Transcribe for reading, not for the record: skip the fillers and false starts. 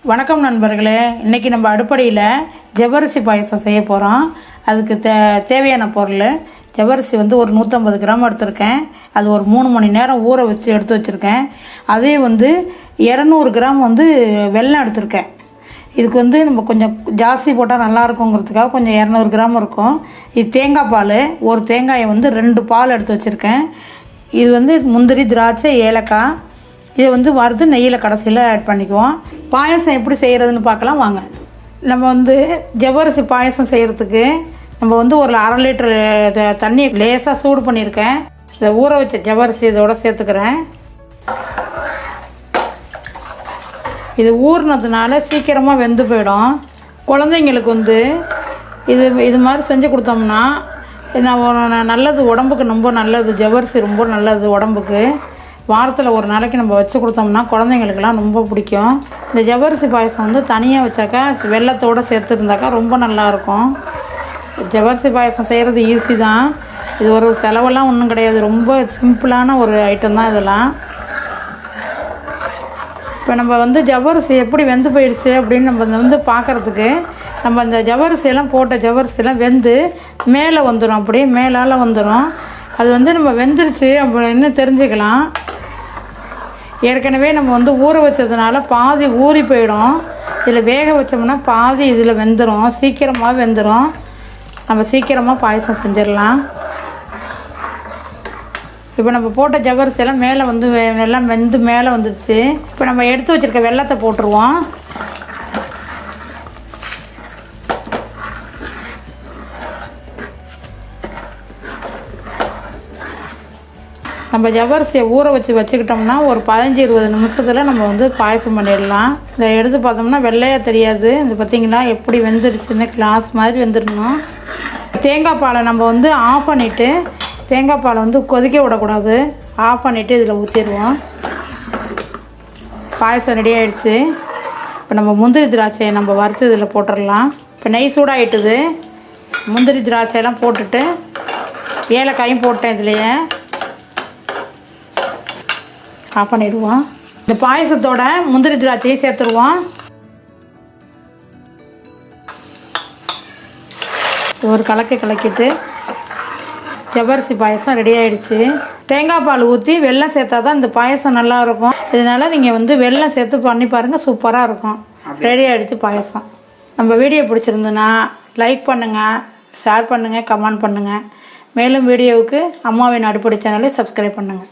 வணக்கம் நண்பர்களே, இன்றைக்கி நம்ம அடுப்படியில் ஜவ்வரிசி பாயசம் செய்ய போகிறோம். அதுக்கு தேவையான பொருள் ஜவ்வரிசி வந்து ஒரு 150 கிராம் எடுத்திருக்கேன். அது ஒரு 3 மணி நேரம் ஊற வச்சு எடுத்து வச்சுருக்கேன். அதே வந்து 200 கிராம் வந்து வெல்லம் எடுத்திருக்கேன். இதுக்கு வந்து நம்ம கொஞ்சம் ஜாஸ்தி போட்டால் நல்லா இருக்குங்கிறதுக்காக கொஞ்சம் 200 கிராம் இருக்கும். இது தேங்காய் பால், ஒரு தேங்காயை வந்து 2 பால் எடுத்து வச்சுருக்கேன். இது வந்து முந்திரி, திராட்சை, ஏலக்காய். இதை வந்து வறுத்து நெய்யில் கடைசியில் ஆட் பண்ணிக்குவோம். பாயசம் எப்படி செய்கிறதுன்னு பார்க்கலாம் வாங்க. நம்ம வந்து ஜவ்வரிசி பாயசம் செய்கிறதுக்கு நம்ம வந்து ஒரு 1/2 லிட்டரு தண்ணியை லேசாக சூடு பண்ணியிருக்கேன். இதை ஊற வச்ச ஜவ்வரிசி இதோட சேர்த்துக்கிறேன். இது ஊறினதுனால சீக்கிரமாக வெந்து போயிடும். குழந்தைங்களுக்கு வந்து இது மாதிரி செஞ்சு கொடுத்தோம்னா நல்லது, உடம்புக்கு ரொம்ப நல்லது. ஜவ்வரிசி ரொம்ப நல்லது உடம்புக்கு. வாரத்தில் ஒரு நாளைக்கு நம்ம வச்சு கொடுத்தோம்னா குழந்தைங்களுக்கெல்லாம் ரொம்ப பிடிக்கும். இந்த ஜவ்வரிசி பாயசம் வந்து தனியாக வச்சாக்கா வெல்லத்தோடு சேர்த்துருந்தாக்கா ரொம்ப நல்லாயிருக்கும். ஜவ்வரிசி பாயசம் செய்கிறது ஈஸி தான். இது ஒரு செலவெல்லாம் ஒன்றும் கிடையாது. ரொம்ப சிம்பிளான ஒரு ஐட்டம் தான் இதெல்லாம். இப்போ நம்ம வந்து ஜவ்வரிசி எப்படி வெந்து போயிடுச்சு அப்படின்னு நம்ம வந்து பார்க்குறதுக்கு நம்ம இந்த ஜவ்வரிசியெல்லாம் போட்ட ஜவ்வரிசியெல்லாம் வெந்து மேலே வந்துடும். அப்படியே மேலால் வந்துடும். அது வந்து நம்ம வெந்துருச்சு அப்படின்னு தெரிஞ்சுக்கலாம். ஏற்கனவே நம்ம வந்து ஊற வச்சதுனால பாதி ஊறி போயிடும். இதில் வேக வச்சோம்னா பாதி இதில் வெந்துடும். சீக்கிரமாக வெந்துடும். நம்ம சீக்கிரமாக பாயசம் செஞ்சிடலாம். இப்போ நம்ம போட்ட ஜவ்வரிசியெல்லாம் மேலே வந்து எல்லாம் வெந்து மேலே வந்துடுச்சு. இப்போ நம்ம எடுத்து வச்சுருக்க வெல்லத்தை போட்டுருவோம். நம்ம ஜவ்வரிசியை ஊற வச்சுக்கிட்டோம்னா ஒரு 15-20 நிமிஷத்தில் நம்ம வந்து பாயசம் பண்ணிடலாம். இதை எடுத்து பார்த்தோம்னா வெள்ளையாக தெரியாது. இது பார்த்திங்களா எப்படி வெந்துருச்சுன்னு, கிளாஸ் மாதிரி வெந்துடணும். தேங்காய் பாலை நம்ம வந்து ஆஃப் பண்ணிவிட்டு, தேங்காய் பாலை வந்து கொதிக்க விடக்கூடாது. ஆஃப் பண்ணிவிட்டு இதில் ஊற்றிடுவோம். பாயசம் ரெடி ஆகிடுச்சு. இப்போ நம்ம முந்திரி திராட்சையை நம்ம வறுத்து இதில் போட்டுடலாம். இப்போ நெய் சூடாகிட்டுது. முந்திரி திராட்சையெல்லாம் போட்டுட்டு ஏலக்காயும் போட்டேன். இதுலையே ஆஃப் பண்ணிடுவோம். இந்த பாயசத்தோட முந்திரி திராட்சையை சேர்த்துருவோம். ஒரு கலக்கிட்டு ஜவ்வரிசி பாயசம் ரெடி ஆகிடுச்சு. தேங்காய் பால் ஊற்றி வெல்லம் சேர்த்தா தான் இந்த பாயசம் நல்லாயிருக்கும். இதனால் நீங்கள் வந்து வெல்லம் சேர்த்து பண்ணி பாருங்கள், சூப்பராக இருக்கும். ரெடி ஆகிடுச்சு பாயசம். நம்ம வீடியோ பிடிச்சிருந்துன்னா லைக் பண்ணுங்கள், ஷேர் பண்ணுங்கள், கமெண்ட் பண்ணுங்கள். மேலும் வீடியோவுக்கு அம்மாவின் அடுப்படி சேனலை சப்ஸ்கிரைப் பண்ணுங்கள்.